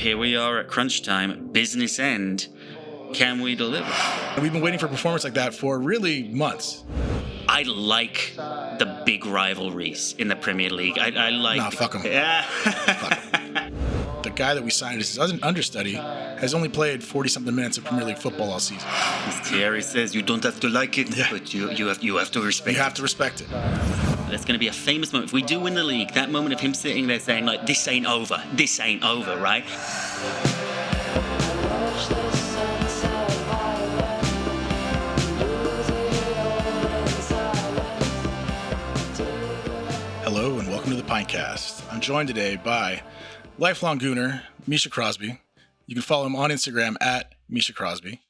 here we are at crunch time, business end. Can we deliver? We've been waiting for a performance like that for really months. I like the big rivalries in the Premier League. I like... Nah, fuck 'em. Yeah. Fuck 'em. The guy that we signed as his understudy has only played 40-something minutes of Premier League football all season. As Thierry says, you don't have to like it, but you have to respect it. You have to respect it. That's going to be a famous moment. If we do win the league, that moment of him sitting there saying, like, this ain't over, right? Hello and welcome to the Pintcast. I'm joined today by lifelong Gooner Misha Crosby. You can follow him on Instagram at Misha Crosby.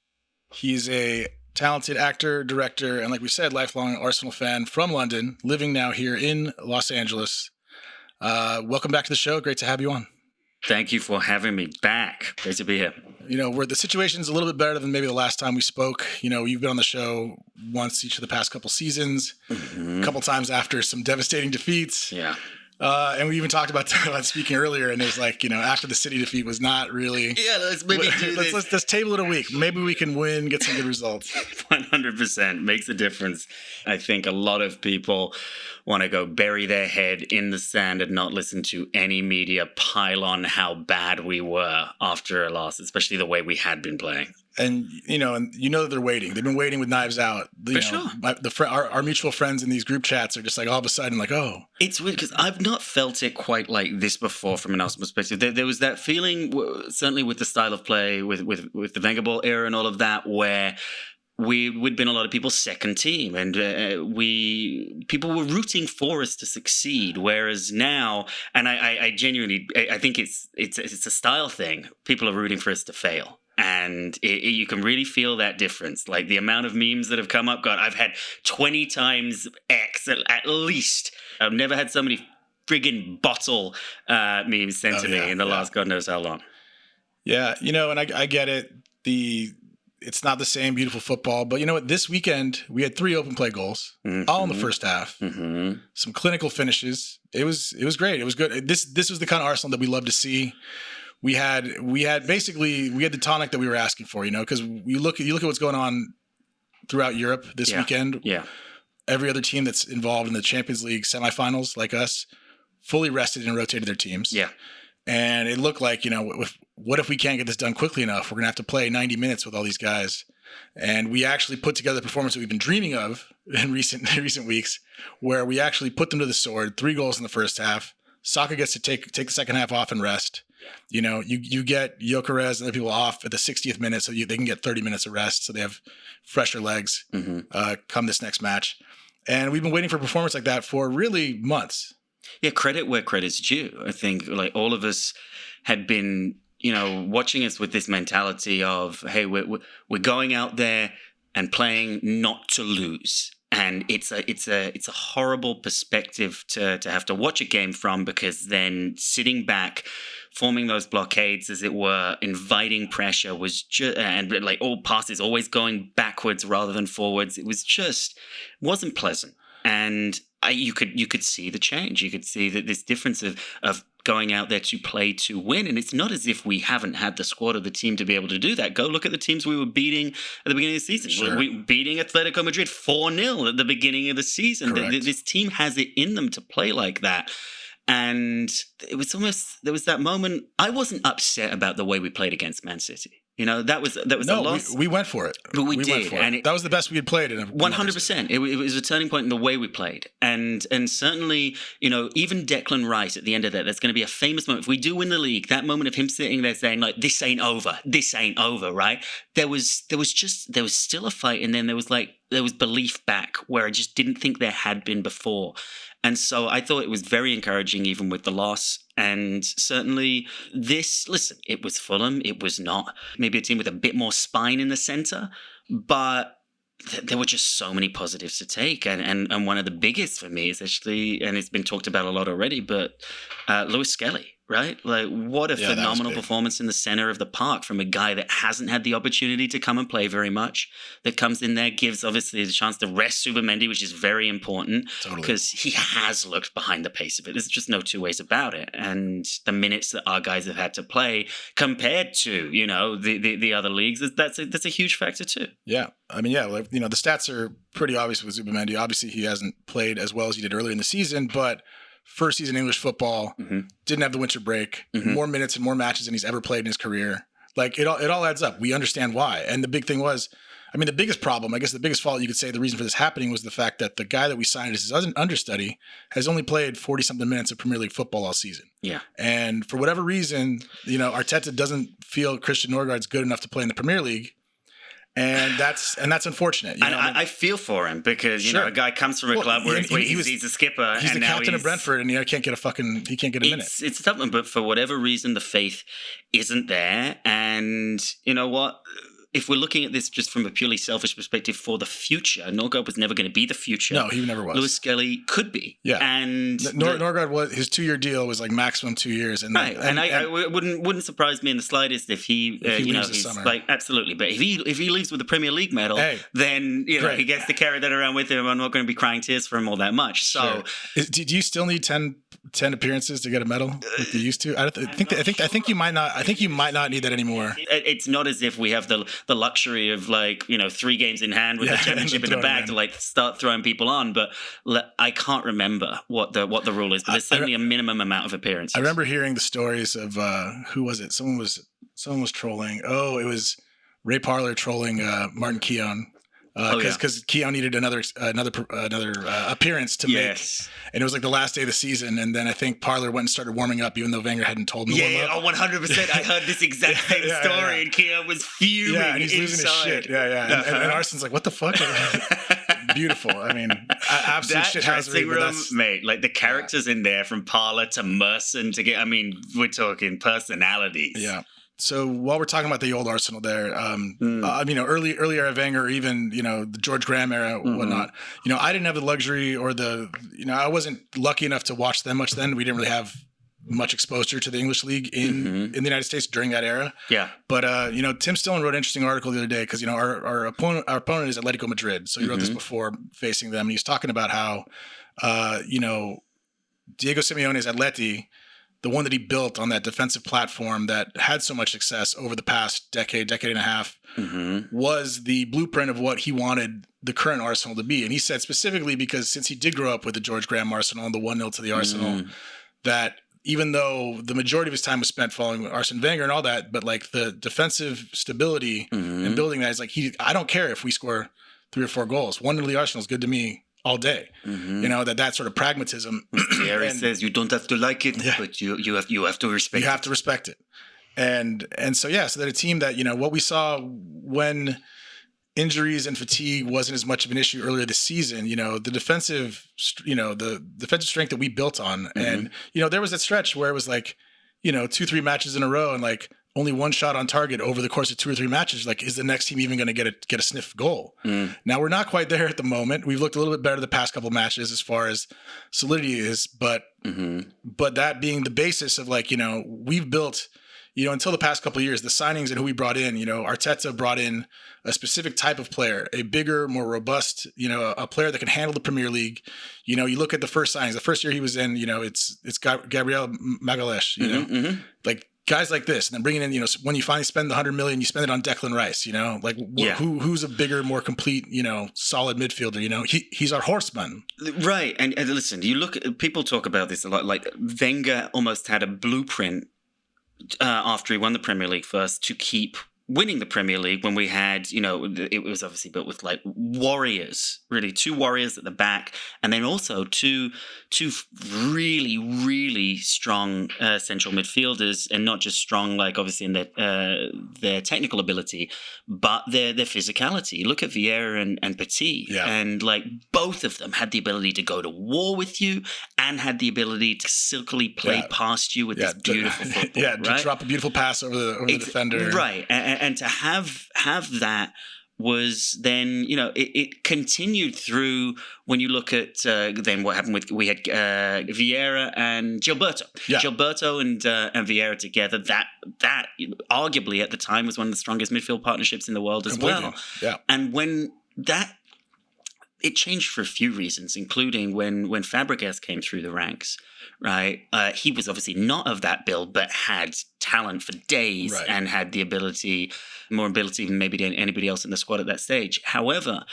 He's a talented actor, director, and like we said, lifelong Arsenal fan from London, living now here in Los Angeles. Welcome back to the show. Great to have you on. Thank you for having me back. Great to be here. You know, where the situation's a little bit better than maybe the last time we spoke. You know, you've been on the show once each of the past couple seasons, a couple times after some devastating defeats. Yeah. And we even talked about speaking earlier, and it was like, you know, after the City defeat was not really... Yeah, let's maybe do this. Let's table it a week. Maybe we can win, get some good results. 100% makes a difference. I think a lot of people want to go bury their head in the sand and not listen to any media pile on how bad we were after a loss, especially the way we had been playing. And you know that they're waiting. They've been waiting with knives out. Sure. Our mutual friends in these group chats are just like all of a sudden like, oh. It's weird because I've not felt it quite like this before from an Arsenal perspective. There was that feeling, certainly with the style of play, with the Wenger Ball era and all of that, where we'd been a lot of people's second team, and people were rooting for us to succeed. Whereas now, and I genuinely think it's a style thing. People are rooting for us to fail. And you can really feel that difference. Like the amount of memes that have come up. God, I've had 20 times X at least. I've never had so many friggin' bottle memes sent to me in the last God knows how long. Yeah, you know, and I get it. It's not the same beautiful football. But you know what? This weekend, we had 3 open play goals, all in the first half. Mm-hmm. Some clinical finishes. It was great. It was good. This was the kind of Arsenal that we love to see. We had the tonic that we were asking for, you know, because you look at what's going on throughout Europe this weekend. Yeah. Every other team that's involved in the Champions League semifinals, like us, fully rested and rotated their teams. Yeah. And it looked like, you know, what if we can't get this done quickly enough? We're going to have to play 90 minutes with all these guys. And we actually put together the performance that we've been dreaming of in recent weeks, where we actually put them to the sword. 3 goals in the first half. Saka gets to take the second half off and rest. You know, you get Gyökeres and other people off at the 60th minute so they can get 30 minutes of rest, so they have fresher legs come this next match. And we've been waiting for a performance like that for really months. Yeah, credit where credit's due. I think like all of us had been, you know, watching us with this mentality of, hey, we're going out there and playing not to lose. And it's a horrible perspective to have to watch a game from, because then sitting back, forming those blockades, as it were, inviting pressure was just, and like all passes always going backwards rather than forwards. It wasn't pleasant. And you could see the change. You could see that this difference of going out there to play to win. And it's not as if we haven't had the squad or the team to be able to do that. Go look at the teams we were beating at the beginning of the season. Sure. We beating Atletico Madrid 4-0 at the beginning of the season. This team has it in them to play like that. And it was there was that moment. I wasn't upset about the way we played against Man City. You know, that was a loss. We went for it. But we did. And that was the best we had played in 100%. It was a turning point in the way we played. And certainly, you know, even Declan Rice at the end of that, that's going to be a famous moment. If we do win the league, that moment of him sitting there saying, like, this ain't over, right? There was still a fight. And then there was belief back where I just didn't think there had been before. And so I thought it was very encouraging, even with the loss. And certainly it was Fulham. It was not maybe a team with a bit more spine in the center, but there were just so many positives to take. And one of the biggest for me is actually, and it's been talked about a lot already, but Lewis Skelly. right? Like, what a phenomenal performance in the center of the park from a guy that hasn't had the opportunity to come and play very much, that comes in there, gives obviously the chance to rest Zubimendi, which is very important because he has looked behind the pace of it. There's just no two ways about it. And the minutes that our guys have had to play compared to, you know, the other leagues, that's a huge factor too. Yeah. I mean, yeah, like, you know, the stats are pretty obvious with Zubimendi. Obviously, he hasn't played as well as he did earlier in the season, but first season English football, didn't have the winter break, more minutes and more matches than he's ever played in his career. Like, it all adds up. We understand why. And the big thing was, I mean, the biggest problem, I guess the biggest fault you could say the reason for this happening was the fact that the guy that we signed as his understudy has only played 40-something minutes of Premier League football all season. Yeah. And for whatever reason, you know, Arteta doesn't feel Christian Norgaard's good enough to play in the Premier League. And that's unfortunate. You know, I feel for him because, you know, a guy comes from a club where he's a skipper. He's the captain of Brentford, and he can't get a minute. It's tough, but for whatever reason, the faith isn't there. And you know what? If we're looking at this just from a purely selfish perspective for the future, Norgaard was never going to be the future. No, he never was. Lewis Skelly could be. Yeah. And Norgaard was, his 2-year deal was like maximum 2 years. And right. And I wouldn't surprise me in the slightest if he you know, he's summer. like, absolutely. But if he leaves with a Premier League medal, then, you know, he gets to carry that around with him. I'm not going to be crying tears for him all that much. So do you still need 10 appearances to get a medal like you used to? I think you might not. I think you might not need that anymore. It's not as if we have the luxury of, like, you know, 3 games in hand with the championship in the bag to like start throwing people on. But I can't remember what the rule is. But there's certainly a minimum amount of appearances. I remember hearing the stories of who was it? Someone was trolling. Oh, it was Ray Parler trolling Martin Keown. Because Keown needed another appearance to make, and it was like the last day of the season, and then I think Parler went and started warming up, even though Wenger hadn't told him. Yeah, 100%. I heard this exact same story, and Keown was fuming. Yeah, and he's losing his shit. Yeah. And Arsenal's like, "What the fuck?" Beautiful. I mean, absolute shithousery. Mate, like the characters in there, from Parler to Merson to get. I mean, we're talking personalities. Yeah. So while we're talking about the old Arsenal there, you know, early era Wenger, or even, you know, the George Graham era, whatnot, you know, I didn't have the luxury or you know, I wasn't lucky enough to watch them much then. We didn't really have much exposure to the English league in the United States during that era. Yeah. But, you know, Tim Stillen wrote an interesting article the other day because, you know, our opponent is Atletico Madrid. So he wrote this before facing them. And he's talking about how, you know, Diego Simeone's Atleti, the one that he built on that defensive platform that had so much success over the past decade and a half, was the blueprint of what he wanted the current Arsenal to be. And he said specifically because since he did grow up with the George Graham Arsenal and the 1-0 to the Arsenal, that even though the majority of his time was spent following Arsene Wenger and all that, but like the defensive stability and building that is like, I don't care if we score 3 or 4 goals. 1-0 to the Arsenal is good to me all day. You know, that sort of pragmatism. Thierry says you don't have to like it, but you have to respect it. You have to respect it. And so that a team that, you know, what we saw when injuries and fatigue wasn't as much of an issue earlier this season, you know, the defensive strength that we built on. And, you know, there was that stretch where it was like, you know, 2-3 matches in a row and like only 1 shot on target over the course of 2 or 3 matches. Like, is the next team even going to get a sniff goal? Now we're not quite there at the moment. We've looked a little bit better the past couple of matches as far as solidity is, but that being the basis of, like, you know, we've built, you know, until the past couple of years, the signings and who we brought in, you know, Arteta brought in a specific type of player, a bigger, more robust, you know, a player that can handle the Premier League. You know, you look at the first signings, the first year he was in, you know, it's Gabriel Magalhaes, you know, like guys like this, and then bringing in, you know, when you finally spend the 100 million, you spend it on Declan Rice, you know, like who's a bigger, more complete, you know, solid midfielder, you know, he's our horseman. Right. And listen, you look at, people talk about this a lot, like Wenger almost had a blueprint after he won the Premier League first to keep winning the Premier League when we had, you know, it was obviously built with like warriors, really 2 warriors at the back, and then also two really, really strong central midfielders, and not just strong, like obviously in their technical ability, but their physicality. Look at Vieira and Petit, and like both of them had the ability to go to war with you and had the ability to silkily play past you with this beautiful football. To drop a beautiful pass over the defender. Right. And to have that was then, it continued through when you look at then what happened we had Vieira and Gilberto. Yeah. Gilberto and Vieira together, that arguably at the time was one of the strongest midfield partnerships in the world as well. Yeah. And when that, it changed for a few reasons, including when Fabregas came through the ranks, right? He was obviously not of that build, but had talent for days and had the more ability than maybe anybody else in the squad at that stage. However,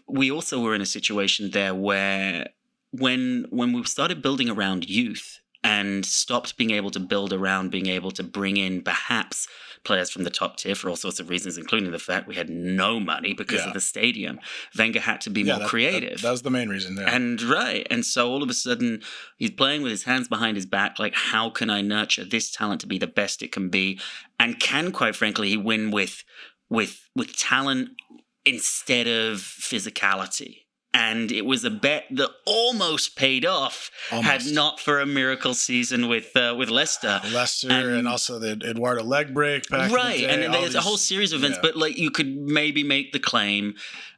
we also were in a situation there where when we started building around youth and stopped being able to build around being able to bring in perhaps players from the top tier for all sorts of reasons, including the fact we had no money because of the stadium, Wenger had to be more creative. That was the main reason there. And so all of a sudden he's playing with his hands behind his back, like, how can I nurture this talent to be the best it can be? And can, quite frankly, he win with talent instead of physicality? And it was a bet that almost paid off had not for a miracle season with Leicester. And also the Eduardo leg break back in the day, and then there's a whole series of events. But like, you could maybe make the claim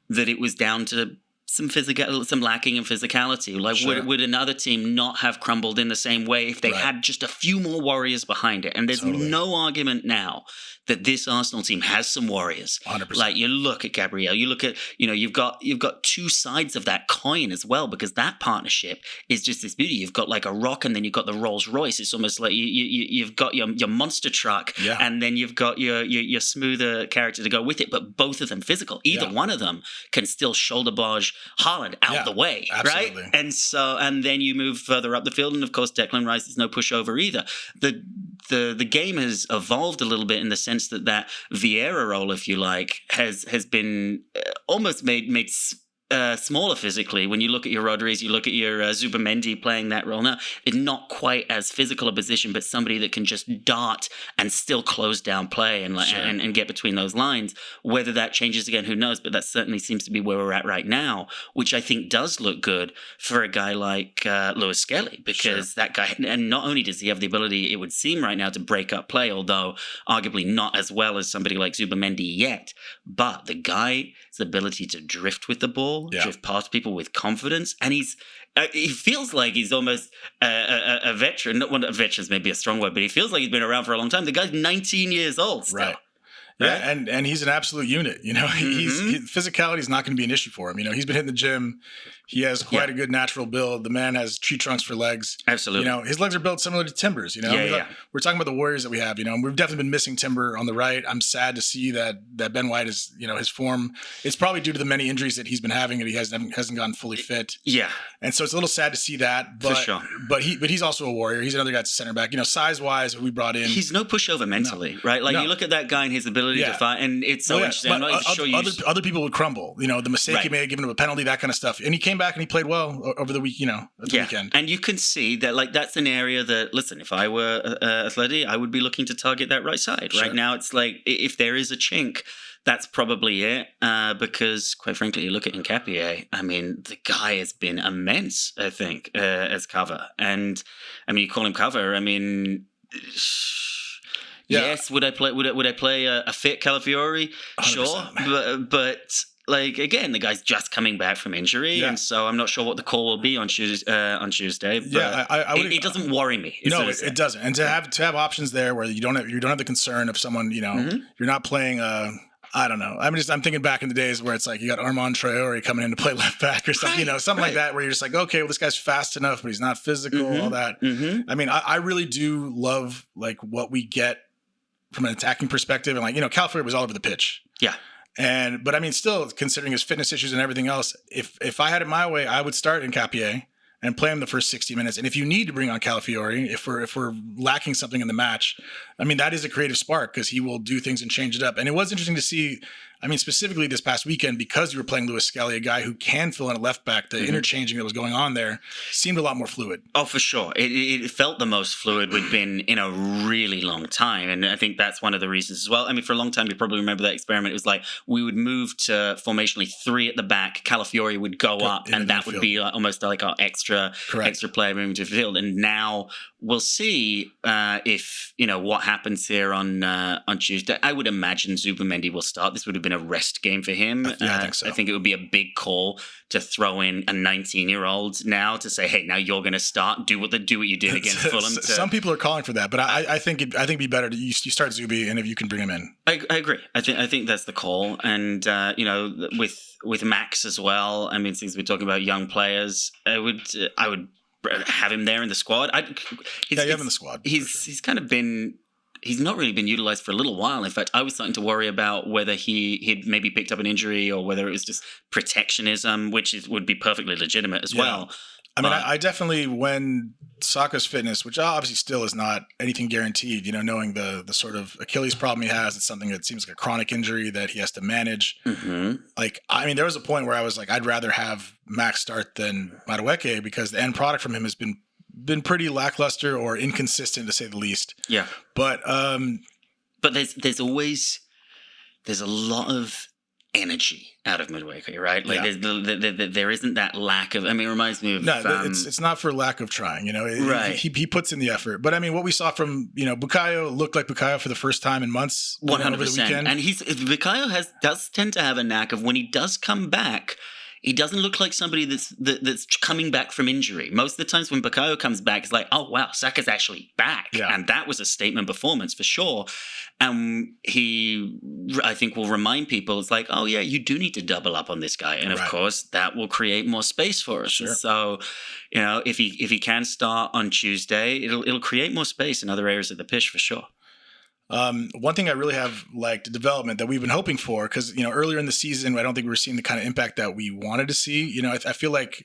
that it was down to some lacking in physicality. Like, would another team not have crumbled in the same way if they had just a few more warriors behind it? And there's no argument now that this Arsenal team has some warriors. 100%. Like, you look at Gabriel, you look at, you've got two sides of that coin as well, because that partnership is just this beauty. You've got like a rock, and then you've got the Rolls Royce. It's almost like you've got your monster truck, and then you've got your smoother character to go with it. But both of them physical. Either one of them can still shoulder barge Haaland out the way, absolutely. right? And then you move further up the field, and of course Declan Rice is no pushover either. The game has evolved a little bit in the sense that Vieira role, if you like, has been almost made smaller physically. When you look at your Rodriguez, you look at your Zubamendi playing that role now, it's not quite as physical a position, but somebody that can just dart and still close down play and get between those lines. Whether that changes again, who knows? But that certainly seems to be where we're at right now, which I think does look good for a guy like Lewis Skelly, because that guy, and not only does he have the ability, it would seem right now, to break up play, although arguably not as well as somebody like Zubamendi yet, but the guy's ability to drift with the ball, drift past people with confidence, and he feels like he's almost a veteran. Not one of veterans, maybe a strong word, but he feels like he's been around for a long time. The guy's 19 years old still. Right. Yeah, and he's an absolute unit. His physicality is not going to be an issue for him. He's been hitting the gym. He has quite a good natural build. The man has tree trunks for legs. Absolutely. His legs are built similar to Timber's. We're talking about the warriors that we have. And we've definitely been missing Timber on the right. I'm sad to see that Ben White is, his form. It's probably due to the many injuries that he's been having, and he hasn't gotten fully fit. Yeah. And so it's a little sad to see that. But, for sure. But he's also a warrior. He's another guy that's a center back. Size wise, we brought in. He's no pushover mentally, right? Like, you look at that guy and his ability to fight, and it's so interesting. I'm not sure other people would crumble. The mistake he made, giving him a penalty, that kind of stuff. And he came back and he played well over the week. At the weekend. And you can see that, like, that's an area that, listen, if I were Atleti, I would be looking to target that right side. Right now, it's like, if there is a chink, that's probably it. Because, quite frankly, you look at Nketiah, I mean, the guy has been immense, I think, as cover. And, I mean, you call him cover, I mean... Yes, would I play a fit Calafiori? 100%. Sure, but like, again, the guy's just coming back from injury, and so I'm not sure what the call will be on Tuesday. But it doesn't worry me. No, it doesn't. And to have options there where you don't have the concern of someone, you're not playing I don't know. I'm thinking back in the days where it's like you got Armand Traore coming in to play left back or something, something like that, where you're just like, okay, well, this guy's fast enough, but he's not physical, all that. I mean, I really do love like what we get from an attacking perspective, and like, Calafiori was all over the pitch. Yeah. But I mean, still, considering his fitness issues and everything else, if I had it my way, I would start Nketiah and play him the first 60 minutes. And if you need to bring on Calafiori, if we're lacking something in the match, I mean, that is a creative spark, because he will do things and change it up. And it was interesting to see, I mean, specifically this past weekend, because you were playing Lewis Skelly, a guy who can fill in a left back, the interchanging that was going on there seemed a lot more fluid. Oh, for sure. It felt the most fluid we'd been in a really long time. And I think that's one of the reasons as well. I mean, for a long time, you probably remember that experiment. It was like we would move to formationally 3 at the back, Calafiori would go up, and that would be almost like our extra extra player moving to the field. And now we'll see if, what happens here on Tuesday. I would imagine Zubimendi will start. This would have been a rest game for him. I think so. I think it would be a big call to throw in a 19-year-old now to say, hey, now you're going to start. Do what you did against Fulham. Some people are calling for that, but I think it'd be better to you start Zubi, and if you can bring him in. I agree. I think that's the call. And, with Max as well, I mean, since we're talking about young players, I would have him there in the squad. You have him in the squad. He's kind of been... He's not really been utilized for a little while. In fact, I was starting to worry about whether he'd maybe picked up an injury or whether it was just protectionism, which would be perfectly legitimate as well. I mean, I definitely, when Saka's fitness, which obviously still is not anything guaranteed, knowing the sort of Achilles problem he has, it's something that seems like a chronic injury that he has to manage. Mm-hmm. There was a point where I was like, I'd rather have Max start than Madueke because the end product from him has been pretty lackluster or inconsistent, to say the least. Yeah. But there's always a lot of energy out of Madueke, right? There isn't that lack of. I mean, it reminds me of. No, it's not for lack of trying. Right. He puts in the effort. But I mean, what we saw from Bukayo looked like Bukayo for the first time in months. 100%. Over the weekend. And Bukayo does tend to have a knack of when he does come back. He doesn't look like somebody that's coming back from injury. Most of the times when Bukayo comes back, it's like, oh, wow, Saka's actually back. Yeah. And that was a statement performance for sure. And he, I think, will remind people, it's like, oh, yeah, you do need to double up on this guy. And, of course, that will create more space for us. Sure. So, if he can start on Tuesday, it'll create more space in other areas of the pitch for sure. One thing I really have liked, development that we've been hoping for, because earlier in the season I don't think we were seeing the kind of impact that we wanted to see. I feel like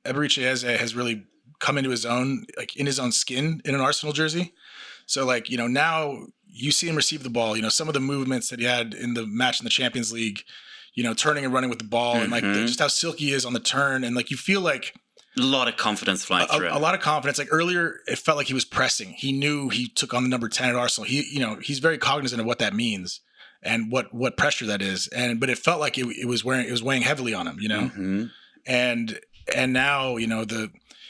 Eberechi Eze has really come into his own, like in his own skin in an Arsenal jersey. So now you see him receive the ball. Some of the movements that he had in the match in the Champions League, turning and running with the ball, and just how silky he is on the turn, and you feel like. A lot of confidence flying through. A lot of confidence. Like earlier, it felt like he was pressing. He knew he took on the number 10 at Arsenal. He's very cognizant of what that means and what pressure that is. But it felt like it was weighing heavily on him. Mm-hmm. And now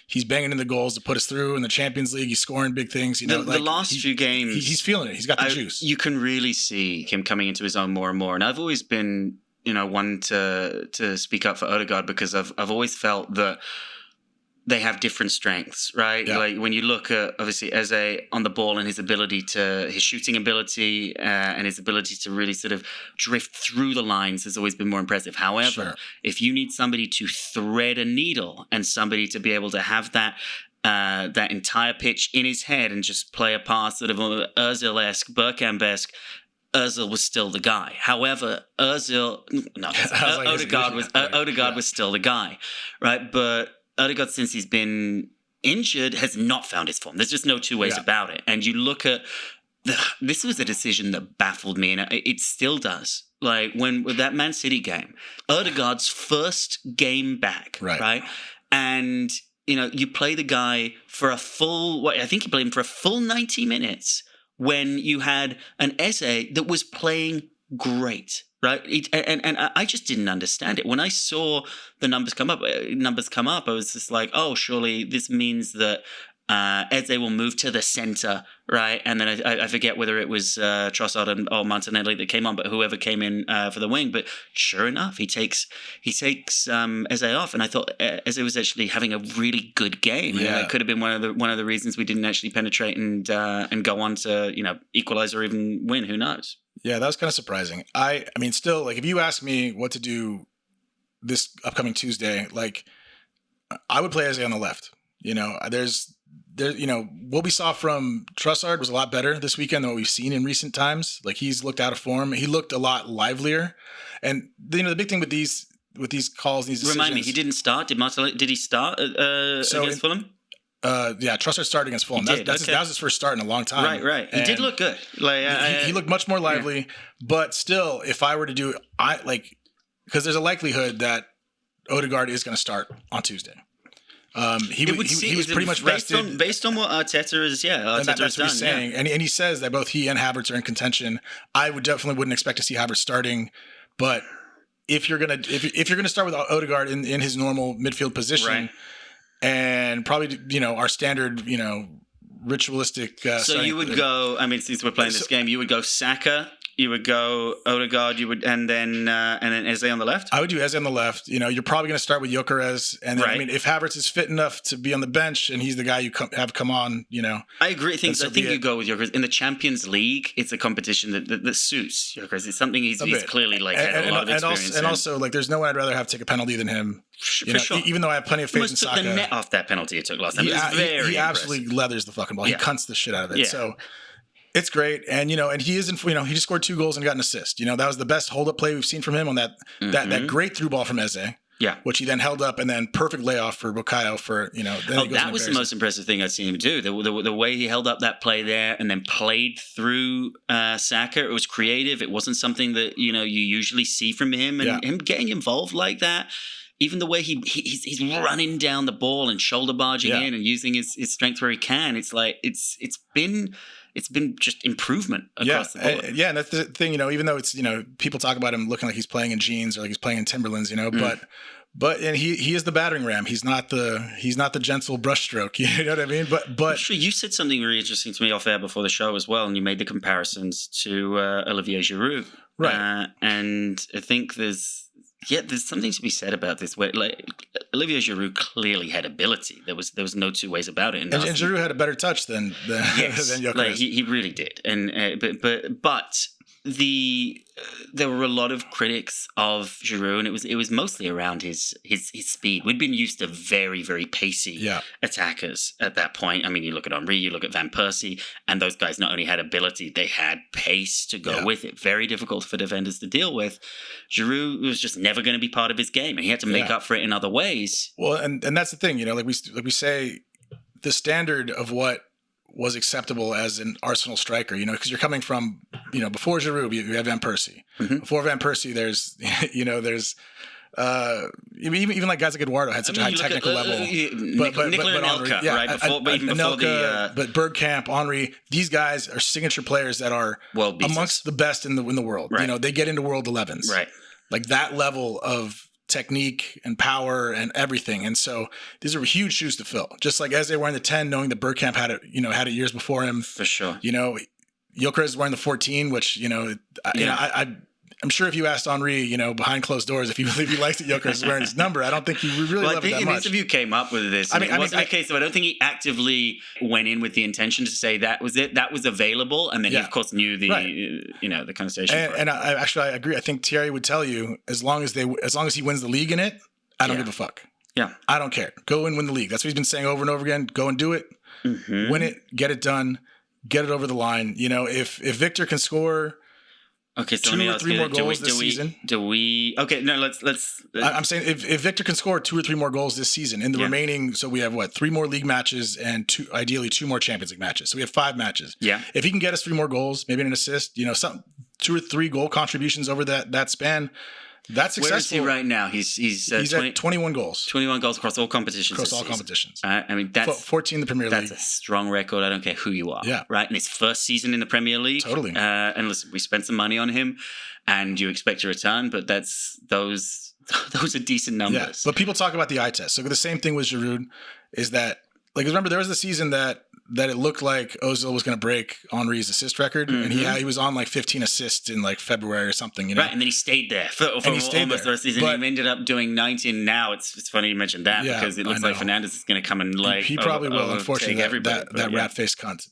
he's banging in the goals to put us through in the Champions League. He's scoring big things. The last few games, he's feeling it. He's got the juice. You can really see him coming into his own more and more. And I've always been one to speak up for Odegaard because I've always felt that. They have different strengths, right? Yeah. Like when you look at obviously Eze on the ball and his shooting ability and his ability to really sort of drift through the lines has always been more impressive. However, if you need somebody to thread a needle and somebody to be able to have that entire pitch in his head and just play a pass sort of Ozil-esque, Bergkamp-esque, Ozil was still the guy. However, Odegaard was still the guy, right? But Odegaard, since he's been injured, has not found his form. There's just no two ways about it. And you look at this was a decision that baffled me, and it still does. Like with that Man City game, Odegaard's first game back, right? And you play the guy for a full. I think you played him for a full 90 minutes when you had an Eze that was playing great. Right, and I just didn't understand it when I saw the numbers come up. I was just like, oh, surely this means that Eze will move to the center, right? And then I forget whether it was Trossard or Martinelli that came on, but whoever came in for the wing. But sure enough, he takes Eze off, and I thought Eze was actually having a really good game. Yeah, it could have been one of the reasons we didn't actually penetrate and go on to equalize or even win. Who knows? Yeah, that was kind of surprising. I mean, still, if you ask me what to do this upcoming Tuesday, I would play Eze on the left. What we saw from Trossard was a lot better this weekend than what we've seen in recent times. He's looked out of form. He looked a lot livelier. And the big thing with these calls, these decisions. Remind me, he didn't start. Did he start against Fulham? Trossard started against Fulham. That was his first start in a long time. Right. He did look good. He looked much more lively. But still, if I were to do, because there's a likelihood that Odegaard is going to start on Tuesday. He was pretty much rested based on what Arteta is. Arteta that's what he's saying, and he says that both he and Havertz are in contention. I wouldn't expect to see Havertz starting, but if you're gonna start with Odegaard in his normal midfield position. Right. and probably, our standard, ritualistic. So you would go, I mean, since we're playing this game, you would go Saka, you would go Odegaard, and then Eze on the left? I would do Eze on the left. You're probably going to start with Gyökeres. And then, right. I mean, if Havertz is fit enough to be on the bench and he's the guy you have come on, I agree. I think you go with Gyökeres. In the Champions League, it's a competition that suits Gyökeres. It's something he's clearly had a lot of experience and also, there's no one I'd rather have take a penalty than him. For sure. Even though I have plenty of faith in Saka. He took the net off that penalty he took last time. He absolutely leathers the fucking ball. Yeah. He cunts the shit out of it. Yeah. So it's great. And, and he isn't, he just scored 2 goals and got an assist. That was the best hold-up play we've seen from him on that great through ball from Eze. Yeah. Which he then held up, and then perfect layoff for Bukayo for, that was the most impressive thing I'd seen him do. The way he held up that play there and then played through Saka, it was creative. It wasn't something that, you usually see from him. And him getting involved like that, even the way he's running down the ball and shoulder barging in and using his strength where he can, it's like it's been just improvement across the board. And that's the thing, even though it's, people talk about him looking like he's playing in jeans or like he's playing in Timberlands, but he is the battering ram. He's not the gentle brushstroke. You know what I mean? But sure, you said something really interesting to me off air before the show as well, and you made the comparisons to Olivier Giroud. Right. And I think there's something to be said about this. Where Olivier Giroud clearly had ability. There was no two ways about it. And Giroud had a better touch than Gyökeres. He really did. And but there were a lot of critics of Giroud, and it was mostly around his speed. We'd been used to very, very pacey attackers at that point. I mean, you look at Henry, you look at Van Persie, and those guys not only had ability, they had pace to go with it. Very difficult for defenders to deal with. Giroud was just never going to be part of his game, and he had to make up for it in other ways. Well, and that's the thing, like we say, the standard of what was acceptable as an Arsenal striker, because you're coming from, before Giroud, you have Van Persie. Mm-hmm. Before Van Persie, there's even like guys like Eduardo had such a high technical level. But Anelka, right? But Bergkamp, Henry, these guys are signature players that are amongst the best in the world. Right. They get into World 11s. Right. Like that level of technique and power and everything. And so these are huge shoes to fill. Just like as they were in the 10, knowing that Bergkamp had it years before him. For sure. Gyökeres is wearing the 14, which, I'm sure if you asked Henry, behind closed doors, if he likes that Gyökeres is wearing his number, I don't think he really loved it that much. I think an interview came up with this. It wasn't a case of, I don't think he actively went in with the intention to say that was it. That was available. And then he, of course, knew the conversation. And I agree. I think Thierry would tell you, as long as he wins the league in it, I don't give a fuck. Yeah. I don't care. Go and win the league. That's what he's been saying over and over again. Go and do it. Mm-hmm. Win it. Get it done. Get it over the line. If Victor can score... Okay, so 2 or 3 more goals this season. Okay, no, let's. I'm saying if Victor can score 2 or 3 more goals this season in the remaining, so we have 3 more league matches and ideally 2 more Champions League matches. So we have 5 matches. Yeah. If he can get us 3 more goals, maybe an assist, some 2 or 3 goal contributions over that span. That's successful. Where is he right now? He's at 21 goals. 21 goals across all competitions. I mean, that's 14 in the Premier League. That's a strong record. I don't care who you are. Yeah. Right. And his first season in the Premier League. Totally. And listen, we spent some money on him, and you expect a return, but those are decent numbers. Yeah. But people talk about the eye test. So the same thing with Giroud is that, remember there was the season that it looked like Ozil was going to break Henry's assist record, and he was on 15 assists in February or something, Right, and then he stayed there for almost the rest of the season. He ended up doing 19. Now it's funny you mentioned that because it looks like Fernandes is going to come and he probably will. Unfortunately, that rat-faced cunt.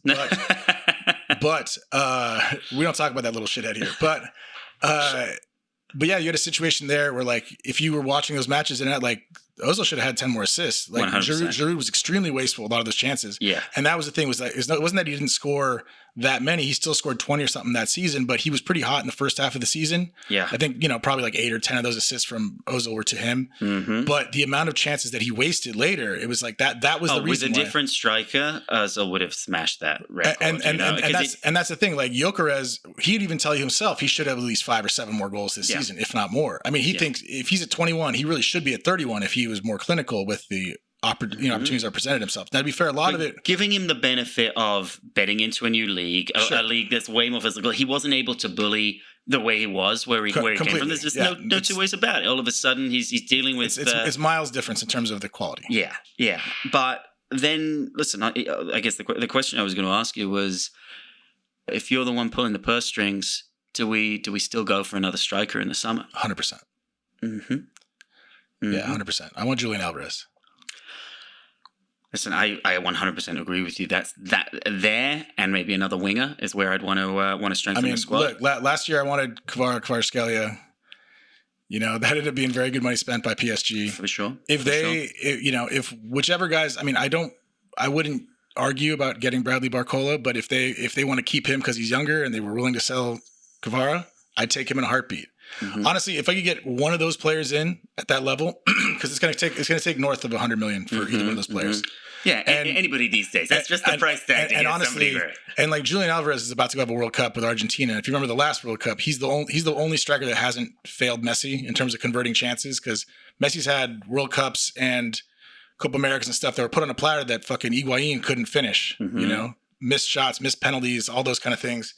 But we don't talk about that little shithead here. But yeah, you had a situation there where if you were watching those matches and Ozil should have had 10 more assists. Giroud was extremely wasteful a lot of those chances. Yeah. And that was the thing, it wasn't that he didn't score that many. He still scored 20 or something that season, but he was pretty hot in the first half of the season. Yeah. I think, probably 8 or 10 of those assists from Ozil were to him. Mm-hmm. But the amount of chances that he wasted later, it was that was the reason with a different striker, Ozil would have smashed that record. And that's the thing. Gyökeres, he'd even tell you himself he should have at least 5 or 7 more goals this season, if not more. I mean, he thinks if he's at 21, he really should be at 31 if he was more clinical with the opportunities are presented himself. Now, to be fair, a lot of it giving him the benefit of betting into a new league, a league that's way more physical. He wasn't able to bully the way he was where he came from. There's just no two ways about it. All of a sudden, he's dealing with it's miles difference in terms of the quality. Yeah. But then, listen, I guess the question I was going to ask you was, if you're the one pulling the purse strings, do we still go for another striker in the summer? 100%. Yeah, 100%. I want Julian Alvarez. Listen, I 100% agree with you. That there and maybe another winger is where I'd want to strengthen the squad. Look, last year I wanted Kvaratskhelia. That ended up being very good money spent by PSG. For sure. If whichever guys, I wouldn't argue about getting Bradley Barcola, but if they want to keep him because he's younger and they were willing to sell Kvara, I'd take him in a heartbeat. Honestly, if I could get one of those players in at that level, because it's going to take north of $100 million for either one of those players. Yeah, and anybody these days. That's just the price tag. And honestly, and like Julian Alvarez is about to go have a World Cup with Argentina. If you remember the last World Cup, he's the only striker that hasn't failed Messi in terms of converting chances, because Messi's had World Cups and Copa Americas and stuff that were put on a platter that fucking Higuain couldn't finish. Missed shots, missed penalties, all those kind of things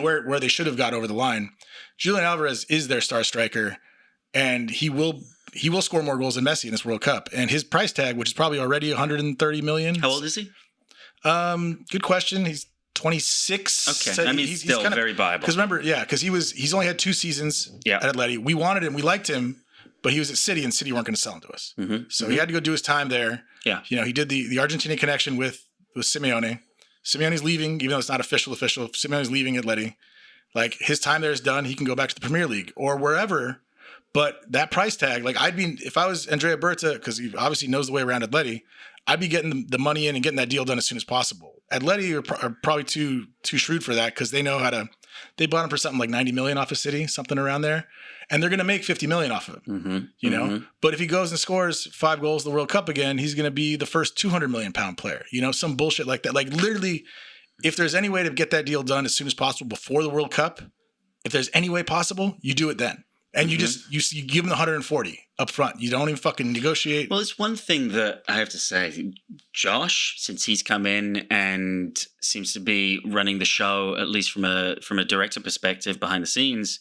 where they should have got over the line. Julian Alvarez is their star striker, and he will score more goals than Messi in this World Cup. And his price tag, which is probably already $130 million. How old is he? Good question. He's 26. Okay, so he's still kind of very viable. Because remember, because he's only had 2 seasons at Atleti. We wanted him, we liked him, but he was at City, and City weren't going to sell him to us. So he had to go do his time there. Yeah, he did the Argentinian connection with Simeone. Simeone's leaving, even though it's not official. Simeone's leaving Atleti. Like, his time there is done. He can go back to the Premier League or wherever. But that price tag, like, if I was Andrea Berta, because he obviously knows the way around Atleti, I'd be getting the money in and getting that deal done as soon as possible. Atleti are probably too shrewd for that, because they know how to. They bought him for something like $90 million off of City, something around there, and they're going to make $50 million off of him. But if he goes and scores 5 goals in the World Cup again, he's going to be the first £200 million player. Some bullshit like that. Like, literally, if there's any way to get that deal done as soon as possible before the World Cup, if there's any way possible, you do it then. And you just you give him the 140 up front. You don't even fucking negotiate. Well, it's one thing that I have to say, Josh, since he's come in and seems to be running the show, at least from a director perspective behind the scenes,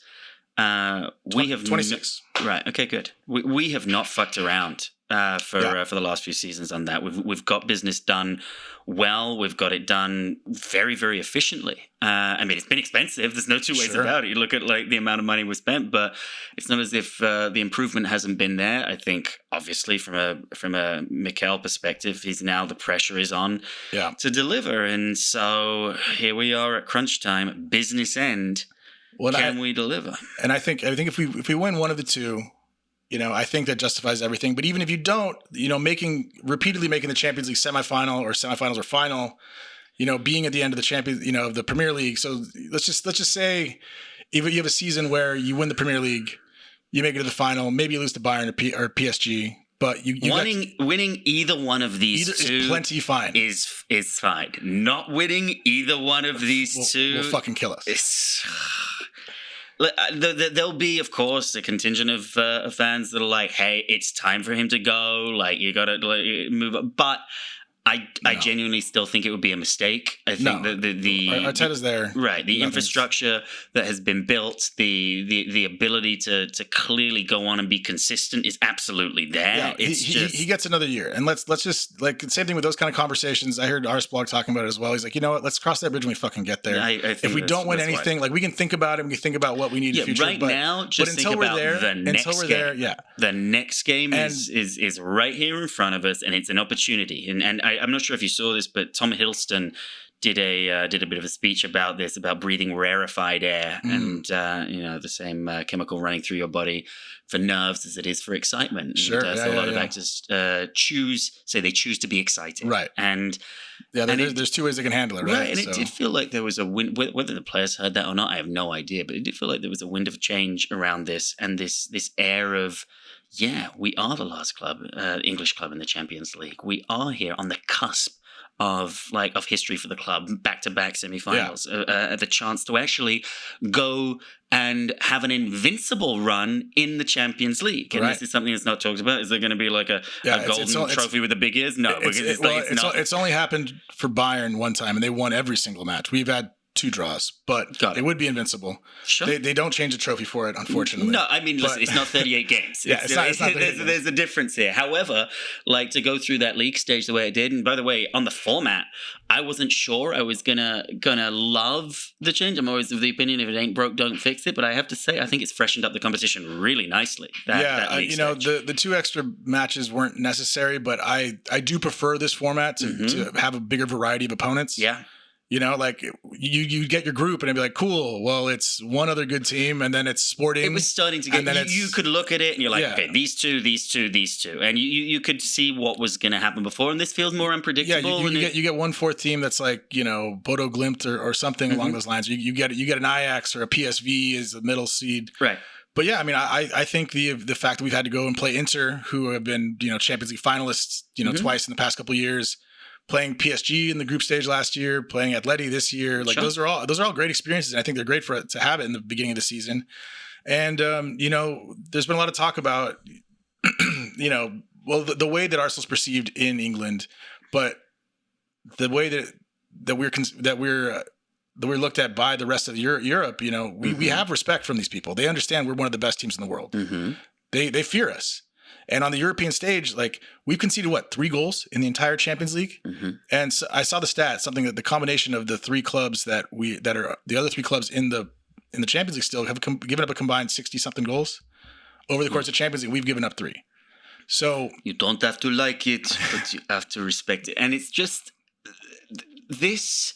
we have 26. Right. Okay. Good. We have not fucked around for the last few seasons on that. We've got business done well. We've got it done very, very efficiently. It's been expensive. There's no two ways about it. You look at like the amount of money we spent, but it's not as if the improvement hasn't been there. I think obviously from a Mikel perspective, the pressure is on to deliver, and so here we are at crunch time, business end. Can we deliver? And I think if we win one of the two, I think that justifies everything. But even if you don't, repeatedly making the Champions League semifinal or semifinals or final, being at the end of the of the Premier League. So let's just say, if you have a season where you win the Premier League, you make it to the final, maybe you lose to Bayern or PSG, but winning either one of these two is plenty fine. Is fine. Not winning either one of these two will fucking kill us. There'll be, of course, a contingent of fans that are like, "Hey, it's time for him to go. Like, you got to move up." But I genuinely still think it would be a mistake. I think that the Arteta's there, right? The infrastructure that has been built, the ability to clearly go on and be consistent is absolutely there. Yeah, he gets another year, and let's just like same thing with those kind of conversations. I heard Arsblog talking about it as well. He's like, you know what? Let's cross that bridge when we fucking get there. I think if we don't win anything, like we can think about it. And we can think about what we need in the future. Right now, just think about the next game. The next game is right here in front of us, and it's an opportunity. And I'm not sure if you saw this, but Tom Hiddleston did a bit of a speech about this, about breathing rarefied air, and the same chemical running through your body for nerves as it is for excitement. Sure, and, a lot of actors choose to be excited, right? And there's 2 ways they can handle it, right? And it did feel like there was a wind. Whether the players heard that or not, I have no idea. But it did feel like there was a wind of change around this, and this air of, we are the last English club in the Champions League. We are here on the cusp of history for the club, back-to-back semifinals, the chance to actually go and have an invincible run in the Champions League. And this is something that's not talked about. Is there going to be like a golden trophy with the big ears? No, it's only happened for Bayern one time, and they won every single match. We've had 2 draws, but it would be invincible. Sure. They don't change the trophy for it, unfortunately. No, I mean, listen, it's not 38 games. There's a difference here. However, to go through that league stage the way it did, and by the way, on the format, I wasn't sure I was gonna love the change. I'm always of the opinion, if it ain't broke, don't fix it. But I have to say, I think it's freshened up the competition really nicely. The 2 extra matches weren't necessary, but I do prefer this format to have a bigger variety of opponents. Yeah. You get your group and it'd be like, cool, well, it's one other good team, and then it's Sporting. It was starting to get, you could look at it and you're like, okay, these two. And you could see what was going to happen before, and this feels more unpredictable. Yeah, you get 1/4 team that's like, Bodo Glimt or something along those lines. You get an Ajax or a PSV as a middle seed. Right. But yeah, I mean, I think the fact that we've had to go and play Inter, who have been, Champions League finalists, twice in the past couple of years, playing PSG in the group stage last year, playing Atleti this year. Those are all great experiences. And I think they're great to have it in the beginning of the season. And, there's been a lot of talk about, the way that Arsenal's perceived in England, but the way that we're looked at by the rest of Europe, we have respect from these people. They understand we're one of the best teams in the world. Mm-hmm. They fear us. And on the European stage, we've conceded 3 goals in the entire Champions League. Mm-hmm. And so I saw the stat, something that the combination of the 3 clubs that are the other 3 clubs in the Champions League still have given up a combined 60-something goals over the course of Champions League. We've given up 3. So you don't have to like it, but you have to respect it. And it's just this.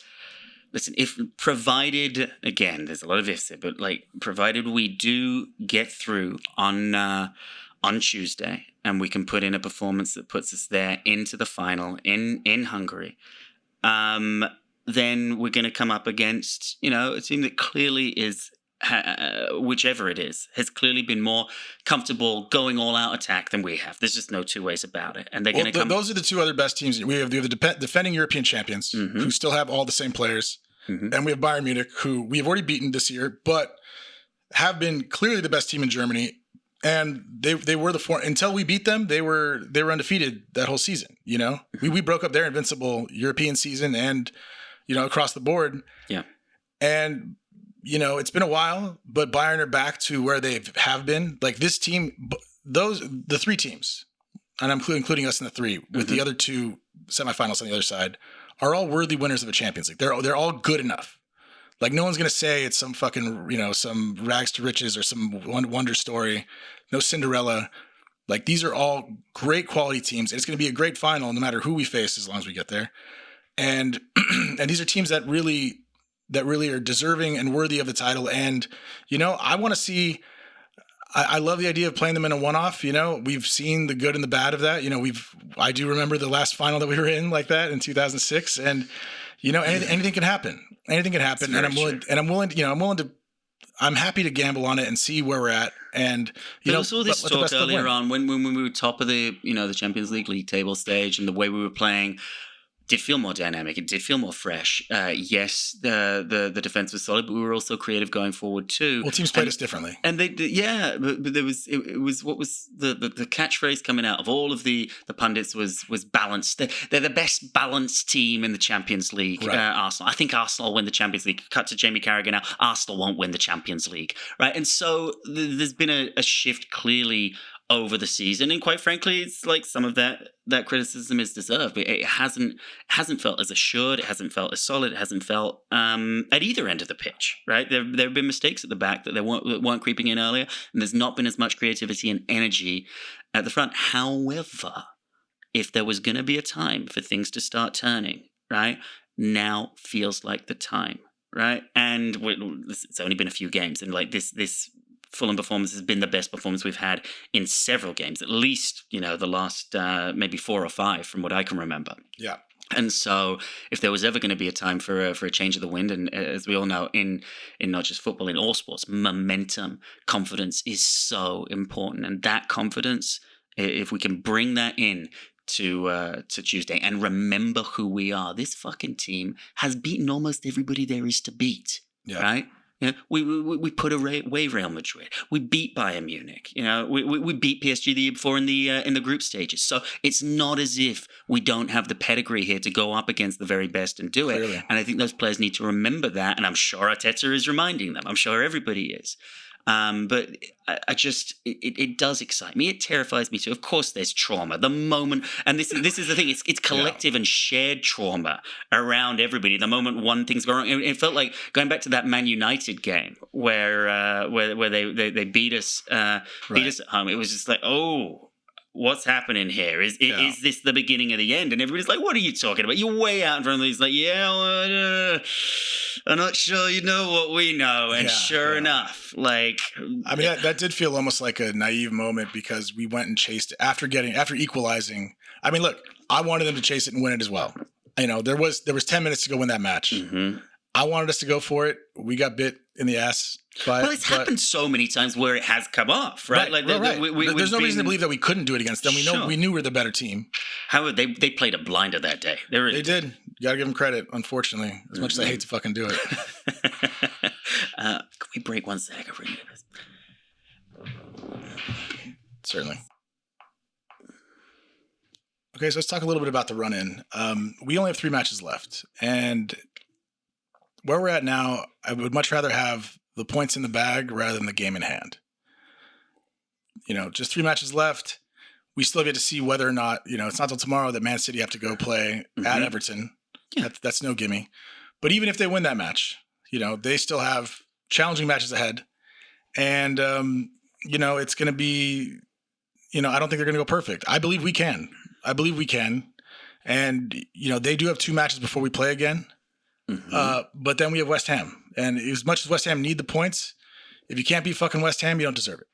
Listen, if provided, again, there's a lot of ifs here, but provided we do get through on Tuesday, and we can put in a performance that puts us there into the final in Hungary, then we're going to come up against, a team that clearly is, whichever it is, has clearly been more comfortable going all-out attack than we have. There's just no 2 ways about it. And they're going to come... Those are the 2 other best teams. We have the defending European champions, who still have all the same players, and we have Bayern Munich, who we have already beaten this year, but have been clearly the best team in Germany. And they were until we beat them, they were undefeated that whole season. We broke up their invincible European season and across the board. Yeah. And it's been a while, but Bayern are back to where they have been. This team, the 3 teams, and I'm including us in the 3 with the other 2 semifinals on the other side, are all worthy winners of a Champions League. They're all good enough. No one's going to say it's some fucking, some rags to riches or some wonder story. No Cinderella. These are all great quality teams. It's going to be a great final no matter who we face as long as we get there. And and these are teams that really are deserving and worthy of the title. And, I want to see, I love the idea of playing them in a one-off. We've seen the good and the bad of that. I do remember the last final that we were in like that in 2006. And, anything can happen. Anything can happen, and I'm happy to gamble on it and see where we're at. And there was all this talk earlier on when we were top of the the Champions League table stage, and the way we were playing did feel more dynamic. It did feel more fresh. Yes, the defense was solid, but we were also creative going forward too. Well, teams played us differently, and they but there was it was what was the catchphrase coming out of all of the pundits was balanced. They're the best balanced team in the Champions League. Right. Arsenal. I think Arsenal will win the Champions League. Cut to Jamie Carragher now. Arsenal won't win the Champions League, right? And so there's been a shift clearly over the season, and quite frankly, it's some of that criticism is deserved. But it hasn't felt as assured. It hasn't felt as solid. It hasn't felt at either end of the pitch. Right? There have been mistakes at the back that weren't creeping in earlier, and there's not been as much creativity and energy at the front. However, if there was going to be a time for things to start turning, right, now feels like the time. Right? And it's only been a few games, and this Fulham performance has been the best performance we've had in several games, at least, the last maybe 4 or 5 from what I can remember. Yeah. And so if there was ever going to be a time for a change of the wind, and as we all know, in not just football, in all sports, momentum, confidence is so important. And that confidence, if we can bring that in to Tuesday and remember who we are. This fucking team has beaten almost everybody there is to beat, right? You know, we put away Real Madrid. We beat Bayern Munich. You know, we beat PSG the year before in the group stages. So it's not as if we don't have the pedigree here to go up against the very best and do it. Clearly. And I think those players need to remember that. And I'm sure Arteta is reminding them. I'm sure everybody is. But I just, it does excite me. It terrifies me too. Of course, there's trauma. The moment, and this is the thing. It's collective and shared trauma around everybody. The moment one thing's going wrong, it felt like going back to that Man United game where they beat us at home. It was just like, oh. What's happening here? Is this the beginning of the end? And everybody's like, what are you talking about? You're way out in front of these. Like, I'm not sure you know what we know. And sure enough, like... I mean, that did feel almost like a naive moment because we went and chased it after equalizing. I mean, look, I wanted them to chase it and win it as well. You know, there was 10 minutes to go win that match. Mm-hmm. I wanted us to go for it. We got bit in the ass. Well, it's happened so many times where it has come off, right? Right, there's no reason to believe that we couldn't do it against them. We knew we're the better team. However, they played a blinder that day. They did. You got to give them credit, unfortunately, as much as I hate to fucking do it. Can we break 1 sec? Certainly. Okay, so let's talk a little bit about the run-in. We only have 3 matches left, and where we're at now, I would much rather have the points in the bag rather than the game in hand. You know, just 3 matches left. We still get to see whether or not, you know, it's not till tomorrow that Man City have to go play at Everton. Yeah. That's no gimme. But even if they win that match, you know, they still have challenging matches ahead. And, you know, it's going to be, you know, I don't think they're going to go perfect. I believe we can. And, you know, they do have 2 matches before we play again. Mm-hmm. But then we have West Ham. And as much as West Ham need the points, if you can't beat fucking West Ham, you don't deserve it.